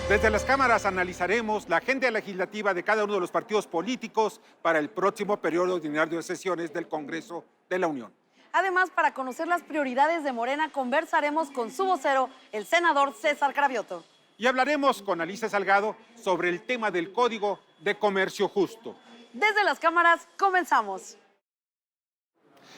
Desde las cámaras analizaremos la agenda legislativa de cada uno de los partidos políticos para el próximo periodo ordinario de sesiones del Congreso de la Unión. Además, para conocer las prioridades de Morena, conversaremos con su vocero, el senador César Cravioto. Y hablaremos con Alicia Salgado sobre el tema del Código de Comercio Justo. Desde las cámaras, comenzamos.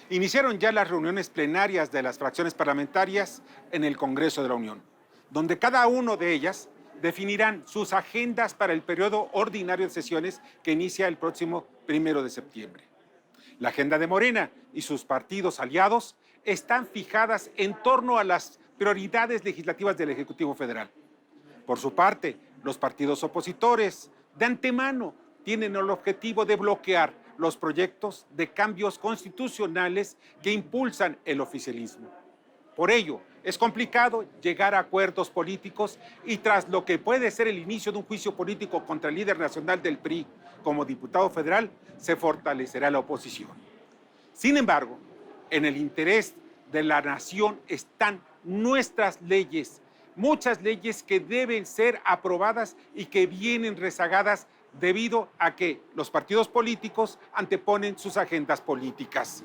Iniciaron ya las reuniones plenarias de las fracciones parlamentarias en el Congreso de la Unión, donde cada uno de ellas definirán sus agendas para el periodo ordinario de sesiones que inicia el próximo 1 de septiembre. La agenda de Morena y sus partidos aliados están fijadas en torno a las prioridades legislativas del Ejecutivo Federal. Por su parte, los partidos opositores de antemano tienen el objetivo de bloquear los proyectos de cambios constitucionales que impulsan el oficialismo. Por ello, es complicado llegar a acuerdos políticos y tras lo que puede ser el inicio de un juicio político contra el líder nacional del PRI como diputado federal, se fortalecerá la oposición. Sin embargo, en el interés de la nación están nuestras leyes, muchas leyes que deben ser aprobadas y que vienen rezagadas debido a que los partidos políticos anteponen sus agendas políticas.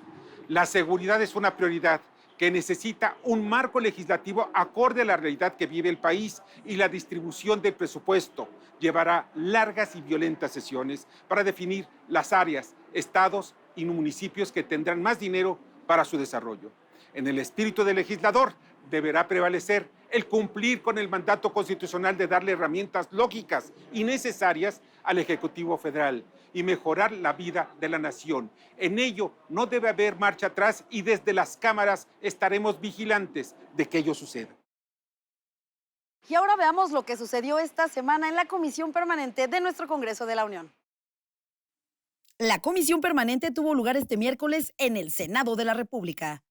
La seguridad es una prioridad que necesita un marco legislativo acorde a la realidad que vive el país y la distribución del presupuesto llevará largas y violentas sesiones para definir las áreas, estados y municipios que tendrán más dinero para su desarrollo. En el espíritu del legislador deberá prevalecer el cumplir con el mandato constitucional de darle herramientas lógicas y necesarias al Ejecutivo Federal y mejorar la vida de la nación. En ello no debe haber marcha atrás y desde las cámaras estaremos vigilantes de que ello suceda. Y ahora veamos lo que sucedió esta semana en la Comisión Permanente de nuestro Congreso de la Unión. La Comisión Permanente tuvo lugar este miércoles en el Senado de la República.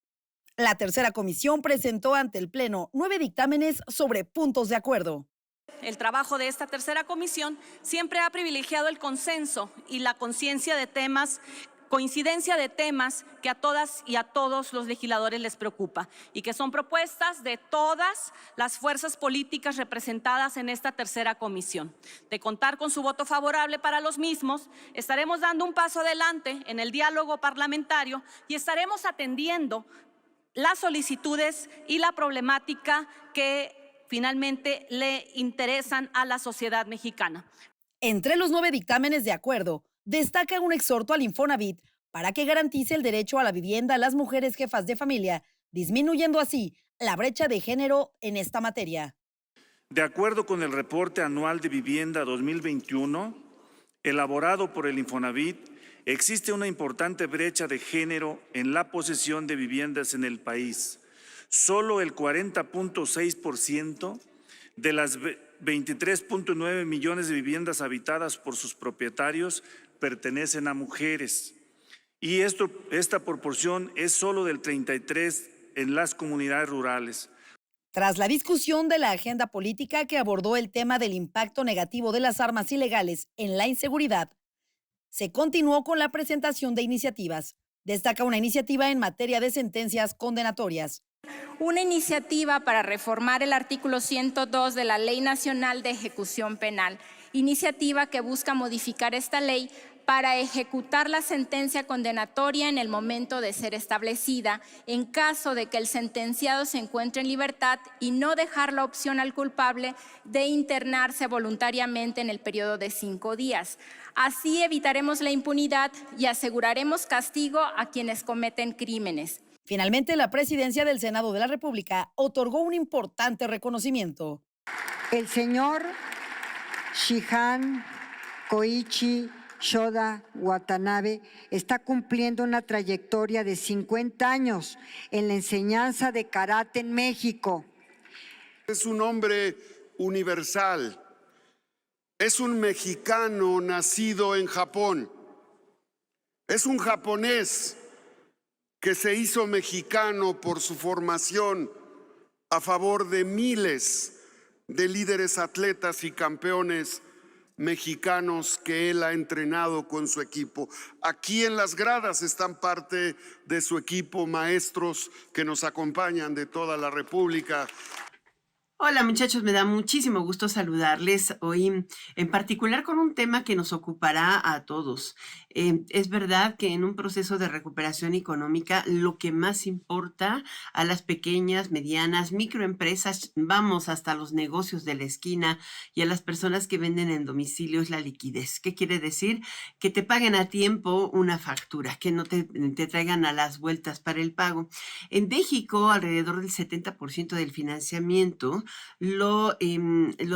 La tercera comisión presentó ante el Pleno 9 dictámenes sobre puntos de acuerdo. El trabajo de esta tercera comisión siempre ha privilegiado el consenso y la coincidencia de temas que a todas y a todos los legisladores les preocupa y que son propuestas de todas las fuerzas políticas representadas en esta tercera comisión. De contar con su voto favorable para los mismos, estaremos dando un paso adelante en el diálogo parlamentario y estaremos atendiendo las solicitudes y la problemática que finalmente le interesan a la sociedad mexicana. Entre los 9 dictámenes de acuerdo, destaca un exhorto al Infonavit para que garantice el derecho a la vivienda a las mujeres jefas de familia, disminuyendo así la brecha de género en esta materia. De acuerdo con el reporte anual de vivienda 2021, elaborado por el Infonavit, existe una importante brecha de género en la posesión de viviendas en el país. Solo el 40.6% de las 23.9 millones de viviendas habitadas por sus propietarios pertenecen a mujeres. Y esta proporción es solo del 33% en las comunidades rurales. Tras la discusión de la agenda política que abordó el tema del impacto negativo de las armas ilegales en la inseguridad, se continuó con la presentación de iniciativas. Destaca una iniciativa en materia de sentencias condenatorias. Una iniciativa para reformar el artículo 102 de la Ley Nacional de Ejecución Penal, iniciativa que busca modificar esta ley para ejecutar la sentencia condenatoria en el momento de ser establecida, en caso de que el sentenciado se encuentre en libertad y no dejar la opción al culpable de internarse voluntariamente en el periodo de 5 días. Así evitaremos la impunidad y aseguraremos castigo a quienes cometen crímenes. Finalmente, la presidencia del Senado de la República otorgó un importante reconocimiento. El señor Shihan Koichi Shoda Watanabe está cumpliendo una trayectoria de 50 años en la enseñanza de karate en México. Es un hombre universal. Es un mexicano nacido en Japón. Es un japonés que se hizo mexicano por su formación a favor de miles de líderes atletas y campeones mexicanos que él ha entrenado con su equipo. Aquí en las gradas están parte de su equipo, maestros que nos acompañan de toda la República. Hola muchachos, me da muchísimo gusto saludarles hoy, en particular con un tema que nos ocupará a todos. Es verdad que en un proceso de recuperación económica lo que más importa a las pequeñas, medianas, microempresas, vamos hasta los negocios de la esquina y a las personas que venden en domicilio es la liquidez. ¿Qué quiere decir? Que te paguen a tiempo una factura, que no te traigan a las vueltas para el pago. En México, alrededor del 70% del financiamiento lo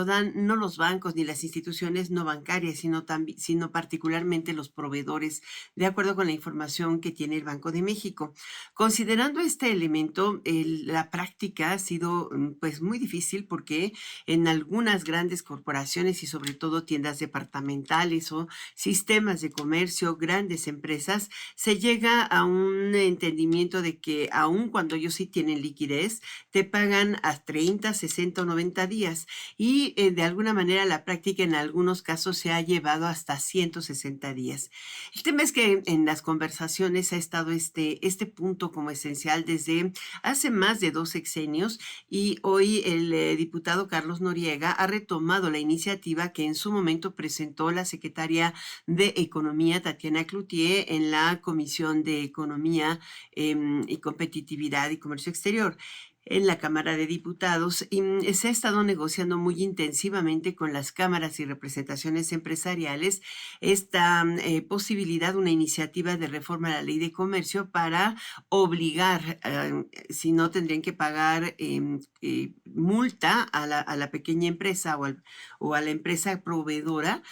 dan no los bancos ni las instituciones no bancarias, sino particularmente los proveedores, de acuerdo con la información que tiene el Banco de México. Considerando este elemento, la práctica ha sido pues muy difícil porque en algunas grandes corporaciones y sobre todo tiendas departamentales o sistemas de comercio, grandes empresas, se llega a un entendimiento de que aun cuando ellos sí tienen liquidez, te pagan a 30, 60 o 90 días y de alguna manera la práctica en algunos casos se ha llevado hasta 160 días. El tema es que en las conversaciones ha estado este punto como esencial desde hace más de 2 sexenios y hoy el diputado Carlos Noriega ha retomado la iniciativa que en su momento presentó la secretaria de Economía, Tatiana Cloutier, en la Comisión de Economía y Competitividad y Comercio Exterior en la Cámara de Diputados y se ha estado negociando muy intensivamente con las cámaras y representaciones empresariales esta posibilidad, una iniciativa de reforma a la ley de comercio para obligar, si no tendrían que pagar multa a la pequeña empresa o a la empresa proveedora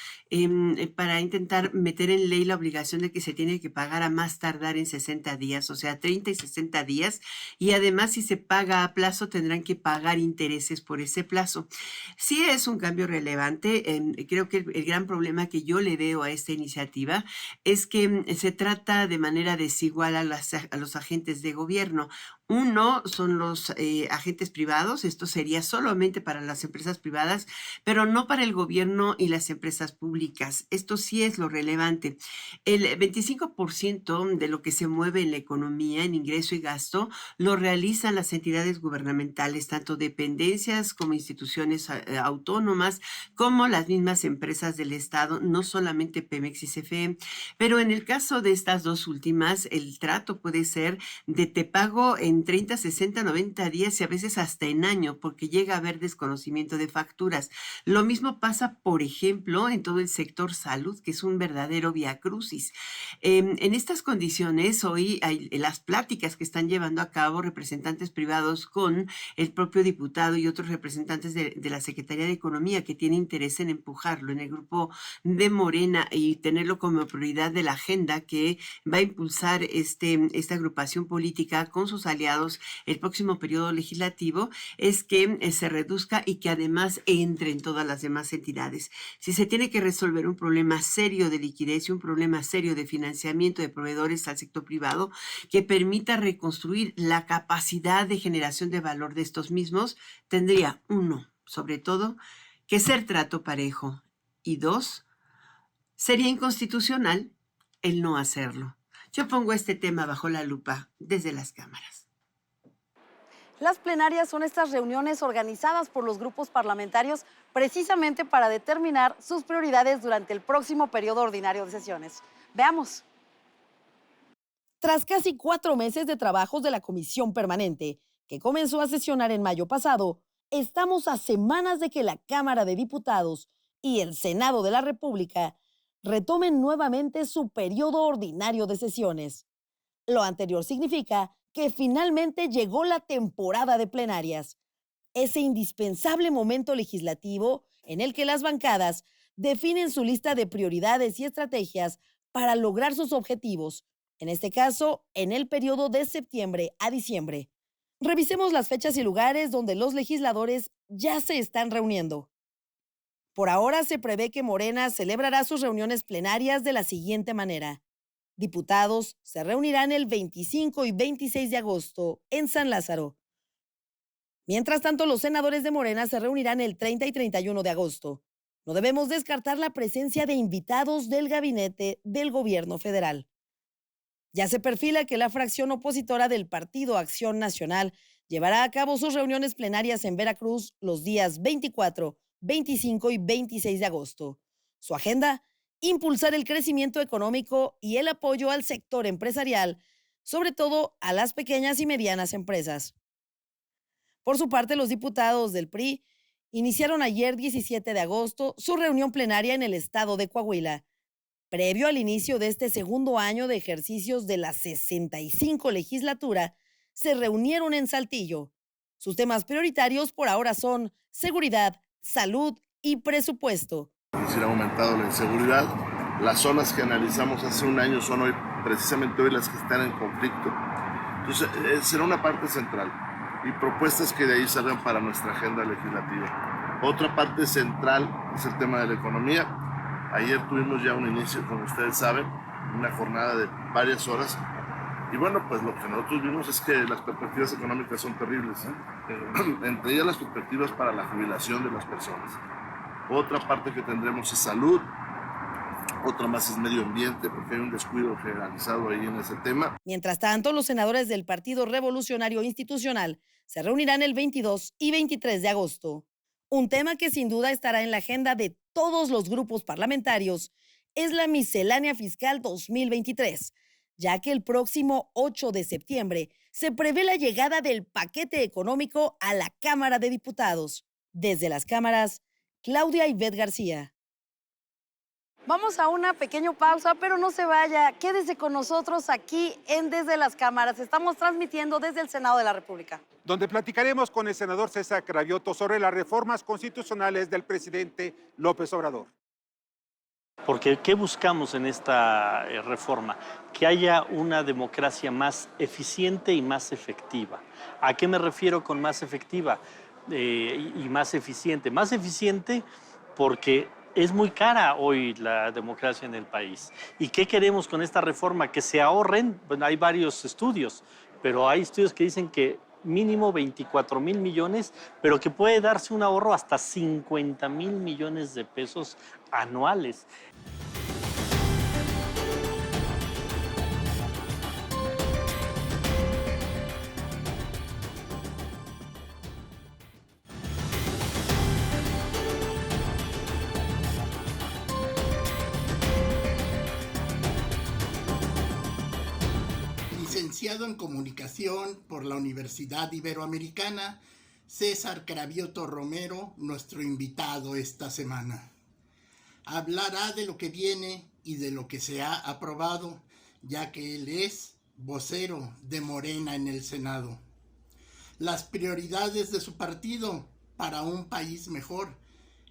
para intentar meter en ley la obligación de que se tiene que pagar a más tardar en 60 días, o sea, 30 y 60 días, y además si se paga a plazo tendrán que pagar intereses por ese plazo. Sí es un cambio relevante. Creo que el gran problema que yo le veo a esta iniciativa es que se trata de manera desigual a los agentes de gobierno. Uno son los agentes privados, esto sería solamente para las empresas privadas, pero no para el gobierno y las empresas públicas. Esto sí es lo relevante. El 25% de lo que se mueve en la economía, en ingreso y gasto, lo realizan las entidades gubernamentales, tanto dependencias como instituciones autónomas, como las mismas empresas del Estado, no solamente Pemex y CFE. Pero en el caso de estas dos últimas, el trato puede ser de te pago en 30, 60, 90 días y a veces hasta en año, porque llega a haber desconocimiento de facturas. Lo mismo pasa, por ejemplo, en todo el sector salud, que es un verdadero viacrucis. En estas condiciones, hoy hay las pláticas que están llevando a cabo representantes privados con el propio diputado y otros representantes de la Secretaría de Economía que tiene interés en empujarlo en el grupo de Morena y tenerlo como prioridad de la agenda que va a impulsar esta agrupación política con sus aliados el próximo periodo legislativo, es que se reduzca y que además entren todas las demás entidades. Si se tiene que resolver un problema serio de liquidez y un problema serio de financiamiento de proveedores al sector privado que permita reconstruir la capacidad de generación de valor de estos mismos, tendría, uno, sobre todo, que ser trato parejo y dos, sería inconstitucional el no hacerlo. Yo pongo este tema bajo la lupa desde las cámaras. Las plenarias son estas reuniones organizadas por los grupos parlamentarios precisamente para determinar sus prioridades durante el próximo periodo ordinario de sesiones. Veamos. Tras casi 4 meses de trabajos de la Comisión Permanente, que comenzó a sesionar en mayo pasado, estamos a semanas de que la Cámara de Diputados y el Senado de la República retomen nuevamente su periodo ordinario de sesiones. Lo anterior significa que finalmente llegó la temporada de plenarias, ese indispensable momento legislativo en el que las bancadas definen su lista de prioridades y estrategias para lograr sus objetivos, en este caso, en el periodo de septiembre a diciembre. Revisemos las fechas y lugares donde los legisladores ya se están reuniendo. Por ahora se prevé que Morena celebrará sus reuniones plenarias de la siguiente manera. Diputados se reunirán el 25 y 26 de agosto en San Lázaro. Mientras tanto, los senadores de Morena se reunirán el 30 y 31 de agosto. No debemos descartar la presencia de invitados del gabinete del gobierno federal. Ya se perfila que la fracción opositora del Partido Acción Nacional llevará a cabo sus reuniones plenarias en Veracruz los días 24, 25 y 26 de agosto. Su agenda: impulsar el crecimiento económico y el apoyo al sector empresarial, sobre todo a las pequeñas y medianas empresas. Por su parte, los diputados del PRI iniciaron ayer 17 de agosto su reunión plenaria en el estado de Coahuila, previo al inicio de este segundo año de ejercicios de la 65 legislatura. Se reunieron en Saltillo. Sus temas prioritarios por ahora son seguridad, salud y presupuesto. Se ha aumentado la inseguridad. Las zonas que analizamos hace un año son hoy, precisamente hoy, las que están en conflicto. Entonces, será una parte central y propuestas que de ahí salgan para nuestra agenda legislativa. Otra parte central es el tema de la economía. Ayer tuvimos ya un inicio, como ustedes saben, una jornada de varias horas. Y bueno, pues lo que nosotros vimos es que las perspectivas económicas son terribles, entre ellas las perspectivas para la jubilación de las personas. Otra parte que tendremos es salud, otra más es medio ambiente, porque hay un descuido generalizado ahí en ese tema. Mientras tanto, los senadores del Partido Revolucionario Institucional se reunirán el 22 y 23 de agosto. Un tema que sin duda estará en la agenda de todos los grupos parlamentarios es la miscelánea fiscal 2023, ya que el próximo 8 de septiembre se prevé la llegada del paquete económico a la Cámara de Diputados. Desde las cámaras, Claudia Ivette García. Vamos a una pequeña pausa, pero no se vaya. Quédese con nosotros aquí en Desde las Cámaras. Estamos transmitiendo desde el Senado de la República, donde platicaremos con el senador César Cravioto sobre las reformas constitucionales del presidente López Obrador. Porque ¿qué buscamos en esta reforma? Que haya una democracia más eficiente y más efectiva. ¿A qué me refiero con más efectiva y más eficiente? Más eficiente porque es muy cara hoy la democracia en el país. ¿Y qué queremos con esta reforma? Que se ahorren, bueno, hay varios estudios, pero hay estudios que dicen que mínimo 24,000 millones, pero que puede darse un ahorro hasta 50,000 millones de pesos anuales. Licenciado en Comunicación por la Universidad Iberoamericana, César Cravioto Romero, nuestro invitado esta semana. Hablará de lo que viene y de lo que se ha aprobado, ya que él es vocero de Morena en el Senado. Las prioridades de su partido para un país mejor.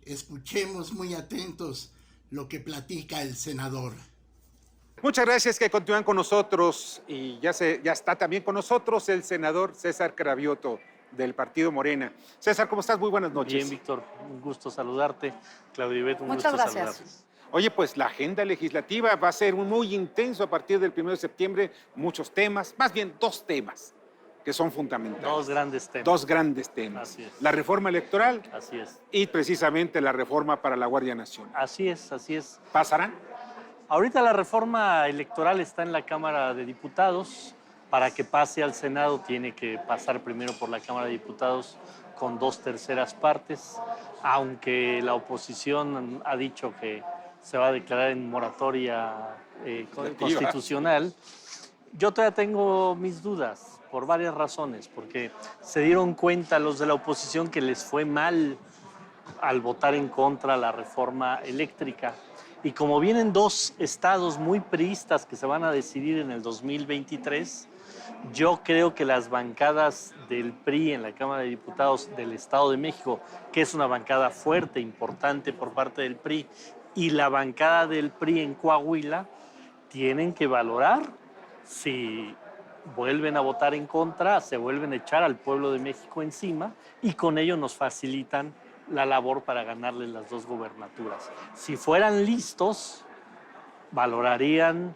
Escuchemos muy atentos lo que platica el senador. Muchas gracias que continúan con nosotros y ya está también con nosotros el senador César Cravioto del Partido Morena. César, ¿cómo estás? Muy buenas noches. Bien, Víctor, un gusto saludarte. Claudia Ivette, un Muchas gusto gracias. saludarte. Oye, pues la agenda legislativa va a ser muy intenso a partir del 1 de septiembre, muchos temas, más bien dos temas que son fundamentales. Dos grandes temas. Dos grandes temas. Así es. La reforma electoral Así es. y precisamente la reforma para la Guardia Nacional. Así es, así es. ¿Pasarán? Ahorita la reforma electoral está en la Cámara de Diputados. Para que pase al Senado tiene que pasar primero por la Cámara de Diputados con 2/3 partes, aunque la oposición ha dicho que se va a declarar en moratoria constitucional. Yo todavía tengo mis dudas por varias razones, porque se dieron cuenta los de la oposición que les fue mal al votar en contra la reforma eléctrica. Y como vienen dos estados muy priistas que se van a decidir en el 2023, yo creo que las bancadas del PRI en la Cámara de Diputados del Estado de México, que es una bancada fuerte, importante por parte del PRI, y la bancada del PRI en Coahuila, tienen que valorar si vuelven a votar en contra, se vuelven a echar al pueblo de México encima y con ello nos facilitan la labor para ganarle las dos gubernaturas. Si fueran listos, valorarían,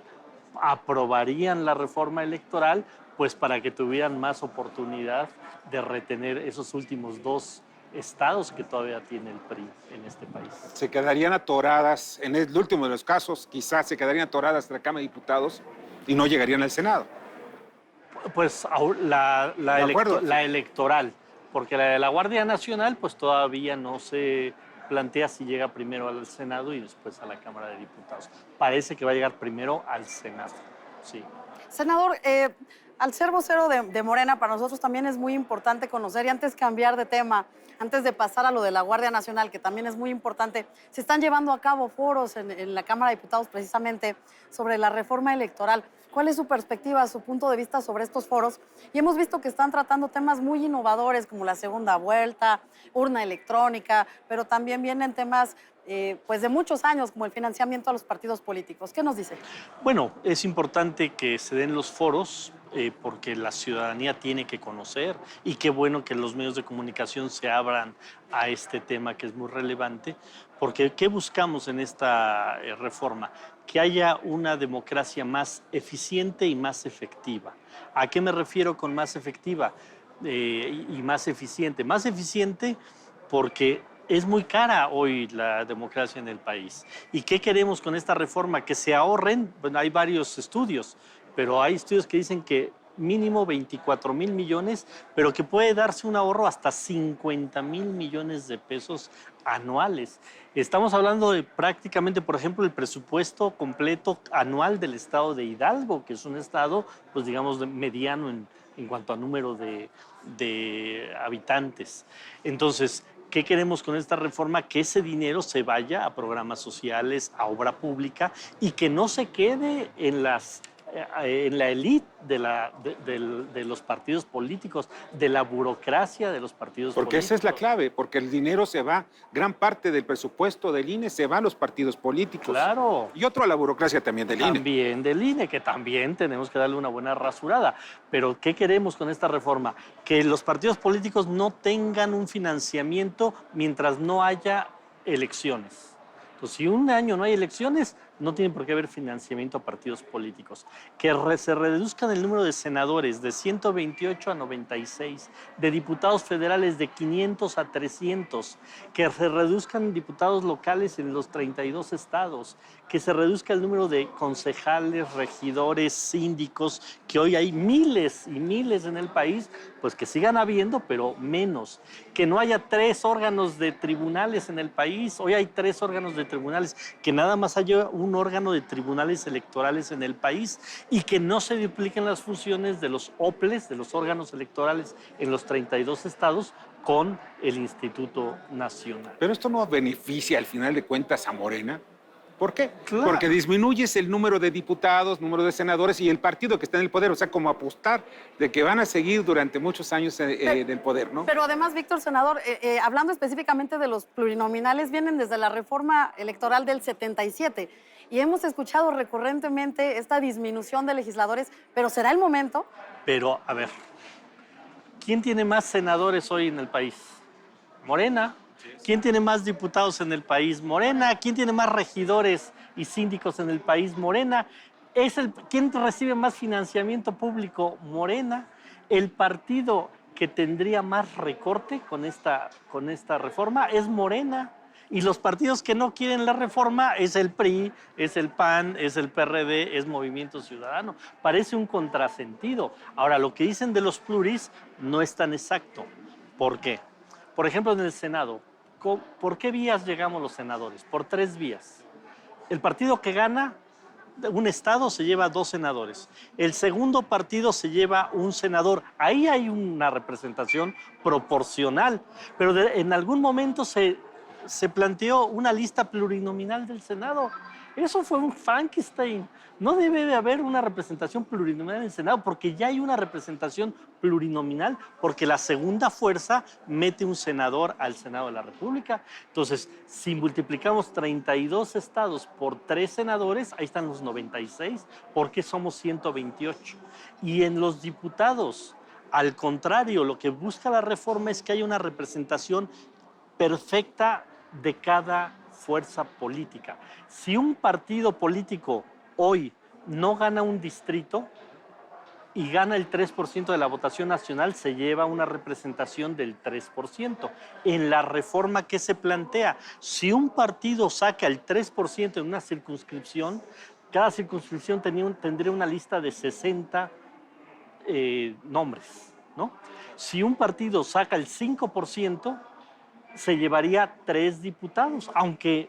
aprobarían la reforma electoral, pues para que tuvieran más oportunidad de retener esos últimos dos estados que todavía tiene el PRI en este país. Se quedarían atoradas, en el último de los casos, quizás se quedarían atoradas en la Cámara de Diputados y no llegarían al Senado. Pues acuerdo. la electoral, porque la de la Guardia Nacional pues todavía no se plantea si llega primero al Senado y después a la Cámara de Diputados. Parece que va a llegar primero al Senado, sí. Senador, al ser vocero de Morena, para nosotros también es muy importante conocer, y antes cambiar de tema, antes de pasar a lo de la Guardia Nacional, que también es muy importante, se están llevando a cabo foros en la Cámara de Diputados precisamente sobre la reforma electoral. ¿Cuál es su perspectiva, su punto de vista sobre estos foros? Y hemos visto que están tratando temas muy innovadores como la segunda vuelta, urna electrónica, pero también vienen temas pues de muchos años como el financiamiento a los partidos políticos. ¿Qué nos dice? Bueno, es importante que se den los foros porque la ciudadanía tiene que conocer y qué bueno que los medios de comunicación se abran a este tema que es muy relevante, porque ¿qué buscamos en esta reforma? Que haya una democracia más eficiente y más efectiva. ¿A qué me refiero con más efectiva y más eficiente? Más eficiente porque es muy cara hoy la democracia en el país. ¿Y qué queremos con esta reforma? Que se ahorren, bueno, hay varios estudios, pero hay estudios que dicen que mínimo 24,000 millones, pero que puede darse un ahorro hasta 50,000 millones de pesos anuales. Estamos hablando de prácticamente, por ejemplo, el presupuesto completo anual del estado de Hidalgo, que es un estado, pues digamos, mediano en cuanto a número de habitantes. Entonces, ¿qué queremos con esta reforma? Que ese dinero se vaya a programas sociales, a obra pública y que no se quede en la élite de los partidos políticos, de la burocracia de los partidos políticos. Porque esa es la clave, porque el dinero se va, gran parte del presupuesto del INE se va a los partidos políticos. Claro. Y otro a la burocracia también del INE. También del INE, que también tenemos que darle una buena rasurada. Pero ¿qué queremos con esta reforma? Que los partidos políticos no tengan un financiamiento mientras no haya elecciones. Entonces, si un año no hay elecciones, no tiene por qué haber financiamiento a partidos políticos. Que se reduzcan el número de senadores de 128 a 96, de diputados federales de 500 a 300, que se reduzcan diputados locales en los 32 estados, que se reduzca el número de concejales, regidores, síndicos, que hoy hay miles y miles en el país, pues que sigan habiendo, pero menos. Que no haya 3 órganos de tribunales en el país, hoy hay 3 órganos de tribunales, que nada más haya un órgano de tribunales electorales en el país y que no se dupliquen las funciones de los OPLES, de los órganos electorales en los 32 estados con el Instituto Nacional. Pero esto no beneficia al final de cuentas a Morena. ¿Por qué? Claro. Porque disminuyes el número de diputados, número de senadores y el partido que está en el poder. O sea, como apostar de que van a seguir durante muchos años en el poder, ¿no? Pero además, Víctor, senador, hablando específicamente de los plurinominales, vienen desde la reforma electoral del 77 y hemos escuchado recurrentemente esta disminución de legisladores, pero ¿será el momento? Pero, a ver, ¿quién tiene más senadores hoy en el país? Morena. ¿Quién tiene más diputados en el país? Morena. ¿Quién tiene más regidores y síndicos en el país? Morena. ¿Quién recibe más financiamiento público? Morena. El partido que tendría más recorte con esta reforma es Morena. Y los partidos que no quieren la reforma es el PRI, es el PAN, es el PRD, es Movimiento Ciudadano. Parece un contrasentido. Ahora, lo que dicen de los pluris no es tan exacto. ¿Por qué? Por ejemplo, en el Senado, ¿por qué vías llegamos los senadores? Por 3 vías. El partido que gana un estado se lleva 2 senadores. El segundo partido se lleva un senador. Ahí hay una representación proporcional, pero en algún momento se planteó una lista plurinominal del Senado. Eso fue un Frankenstein. No debe de haber una representación plurinominal en el Senado porque ya hay una representación plurinominal porque la segunda fuerza mete un senador al Senado de la República. Entonces, si multiplicamos 32 estados por 3 senadores, ahí están los 96, porque somos 128. Y en los diputados, al contrario, lo que busca la reforma es que haya una representación perfecta de cada fuerza política. Si un partido político hoy no gana un distrito y gana el 3% de la votación nacional, se lleva una representación del 3%. En la reforma que se plantea, si un partido saca el 3% en una circunscripción, cada circunscripción tendría una lista de 60 nombres, ¿no? Si un partido saca el 5%, se llevaría 3 diputados, aunque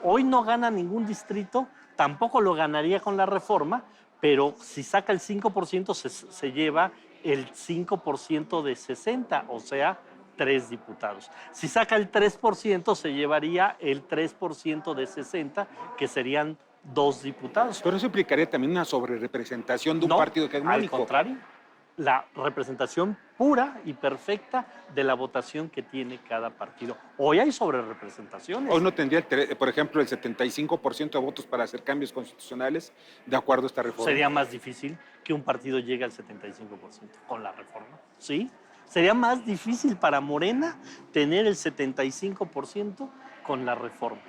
hoy no gana ningún distrito, tampoco lo ganaría con la reforma, pero si saca el 5% se lleva el 5% de 60, o sea, 3 diputados. Si saca el 3%, se llevaría el 3% de 60, que serían 2 diputados. Pero eso implicaría también una sobrerepresentación de un partido hegemónico. Al contrario, la representación pura y perfecta de la votación que tiene cada partido. Hoy hay sobrerepresentaciones. Hoy no tendría, por ejemplo, el 75% de votos para hacer cambios constitucionales de acuerdo a esta reforma. Sería más difícil que un partido llegue al 75% con la reforma, ¿sí? Sería más difícil para Morena tener el 75% con la reforma.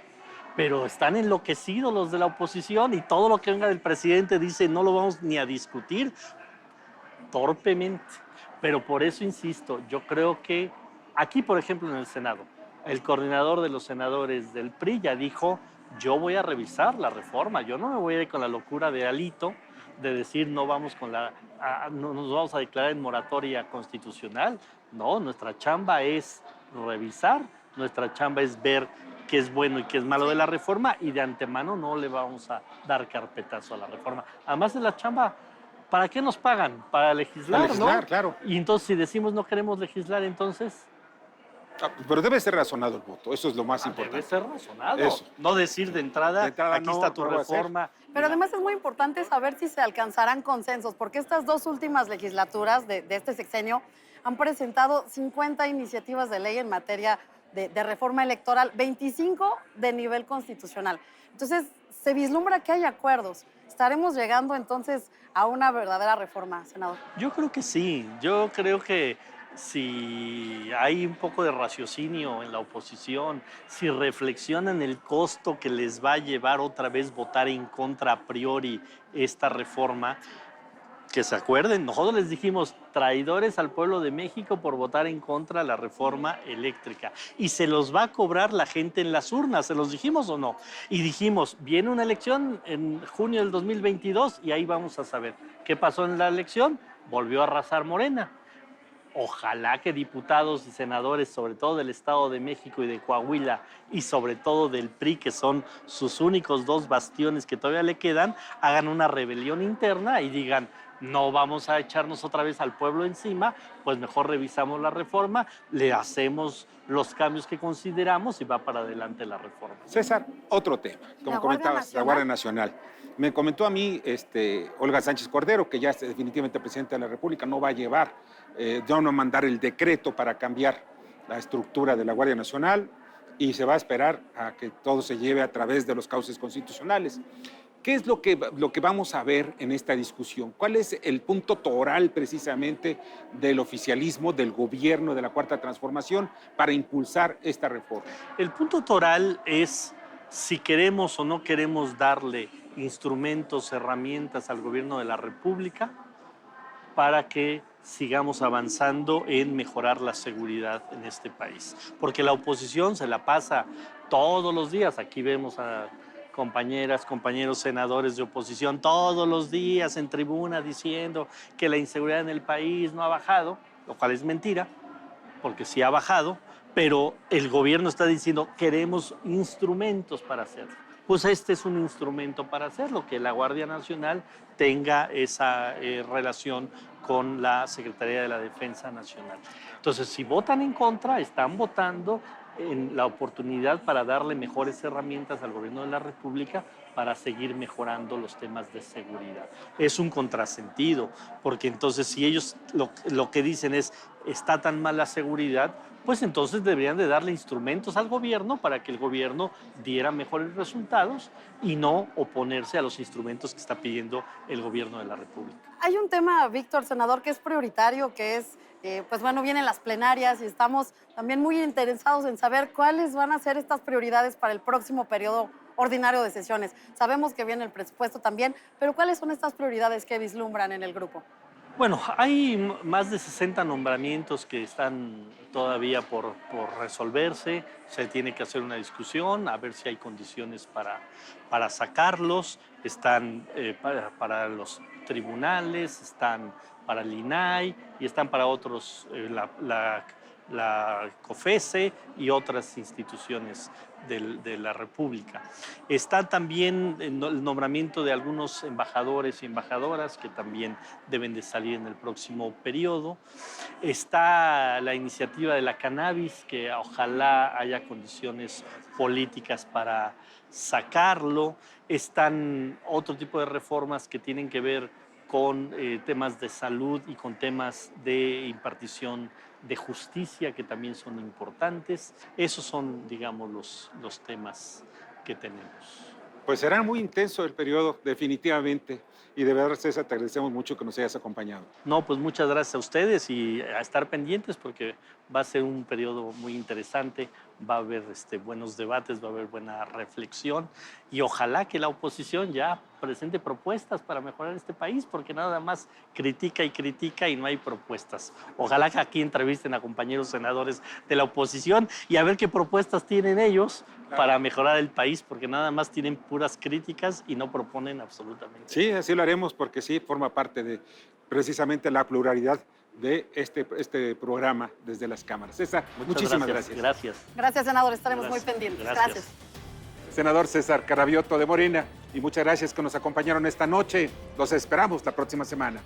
Pero están enloquecidos los de la oposición y todo lo que venga del presidente dice no lo vamos ni a discutir, torpemente. Pero por eso insisto, yo creo que aquí, por ejemplo, en el Senado, el coordinador de los senadores del PRI ya dijo, yo voy a revisar la reforma, yo no me voy a ir con la locura de Alito de decir no vamos no nos vamos a declarar en moratoria constitucional. No, nuestra chamba es revisar, nuestra chamba es ver qué es bueno y qué es malo de la reforma y de antemano no le vamos a dar carpetazo a la reforma. Además de la chamba, ¿para qué nos pagan? Para legislar, ¿no? Claro. Y entonces si decimos no queremos legislar, entonces... Pero debe ser razonado el voto, eso es lo más importante. Debe ser razonado. Eso. No decir de entrada aquí no, está tu no va a ser. reforma. Pero además es muy importante saber si se alcanzarán consensos, porque estas 2 últimas legislaturas de este sexenio han presentado 50 iniciativas de ley en materia de reforma electoral, 25 de nivel constitucional. Entonces, se vislumbra que hay acuerdos. ¿Estaremos llegando entonces a una verdadera reforma, senador? Yo creo que sí. Yo creo que si hay un poco de raciocinio en la oposición, si reflexionan el costo que les va a llevar otra vez votar en contra a priori esta reforma, que se acuerden, nosotros les dijimos traidores al pueblo de México por votar en contra de la reforma eléctrica y se los va a cobrar la gente en las urnas, ¿se los dijimos o no? Y dijimos, viene una elección en junio del 2022 y ahí vamos a saber qué pasó en la elección, volvió a arrasar Morena. Ojalá que diputados y senadores, sobre todo del Estado de México y de Coahuila, y sobre todo del PRI, que son sus únicos 2 bastiones que todavía le quedan, hagan una rebelión interna y digan, no vamos a echarnos otra vez al pueblo encima, pues mejor revisamos la reforma, le hacemos los cambios que consideramos y va para adelante la reforma. César, otro tema, como comentabas, la Guardia Nacional. Me comentó a mí Olga Sánchez Cordero, que ya es definitivamente presidenta de la República, no va a llevar, ya no va a mandar el decreto para cambiar la estructura de la Guardia Nacional y se va a esperar a que todo se lleve a través de los cauces constitucionales. ¿Qué es lo que vamos a ver en esta discusión? ¿Cuál es el punto toral precisamente del oficialismo, del gobierno de la Cuarta Transformación para impulsar esta reforma? El punto toral es si queremos o no queremos darle instrumentos, herramientas al gobierno de la República para que sigamos avanzando en mejorar la seguridad en este país. Porque la oposición se la pasa todos los días. Aquí vemos a compañeras, compañeros senadores de oposición todos los días en tribuna diciendo que la inseguridad en el país no ha bajado, lo cual es mentira, porque sí ha bajado, pero el gobierno está diciendo queremos instrumentos para hacerlo. Pues este es un instrumento para hacerlo, que la Guardia Nacional tenga esa relación con la Secretaría de la Defensa Nacional. Entonces, si votan en contra, están votando en la oportunidad para darle mejores herramientas al gobierno de la República para seguir mejorando los temas de seguridad. Es un contrasentido, porque entonces si ellos lo que dicen es está tan mal la seguridad, pues entonces deberían de darle instrumentos al gobierno para que el gobierno diera mejores resultados y no oponerse a los instrumentos que está pidiendo el gobierno de la República. Hay un tema, Víctor, senador, que es prioritario, que es, pues bueno, vienen las plenarias y estamos también muy interesados en saber cuáles van a ser estas prioridades para el próximo periodo ordinario de sesiones. Sabemos que viene el presupuesto también, pero ¿cuáles son estas prioridades que vislumbran en el grupo? Bueno, hay más de 60 nombramientos que están todavía por resolverse. Se tiene que hacer una discusión, a ver si hay condiciones para sacarlos. Están para los tribunales, están para el INAI y están para otros, la COFESE y otras instituciones de la República. Está también el nombramiento de algunos embajadores y embajadoras que también deben de salir en el próximo periodo. Está la iniciativa de la cannabis, que ojalá haya condiciones políticas para sacarlo. Están otro tipo de reformas que tienen que ver con temas de salud y con temas de impartición de justicia, que también son importantes. Esos son, digamos, los temas que tenemos. Pues será muy intenso el periodo, definitivamente. Y de verdad, César, te agradecemos mucho que nos hayas acompañado. No, pues muchas gracias a ustedes y a estar pendientes porque va a ser un periodo muy interesante, va a haber buenos debates, va a haber buena reflexión y ojalá que la oposición ya presente propuestas para mejorar este país, porque nada más critica y no hay propuestas. Ojalá que aquí entrevisten a compañeros senadores de la oposición y a ver qué propuestas tienen ellos para mejorar el país, porque nada más tienen puras críticas y no proponen absolutamente. Sí, así lo haremos, porque sí, forma parte de precisamente la pluralidad de este programa desde las cámaras. César, muchísimas gracias. Gracias, senador, estaremos Gracias. muy pendientes. Gracias. Senador César Carabiotto de Morena, y muchas gracias que nos acompañaron esta noche. Los esperamos la próxima semana.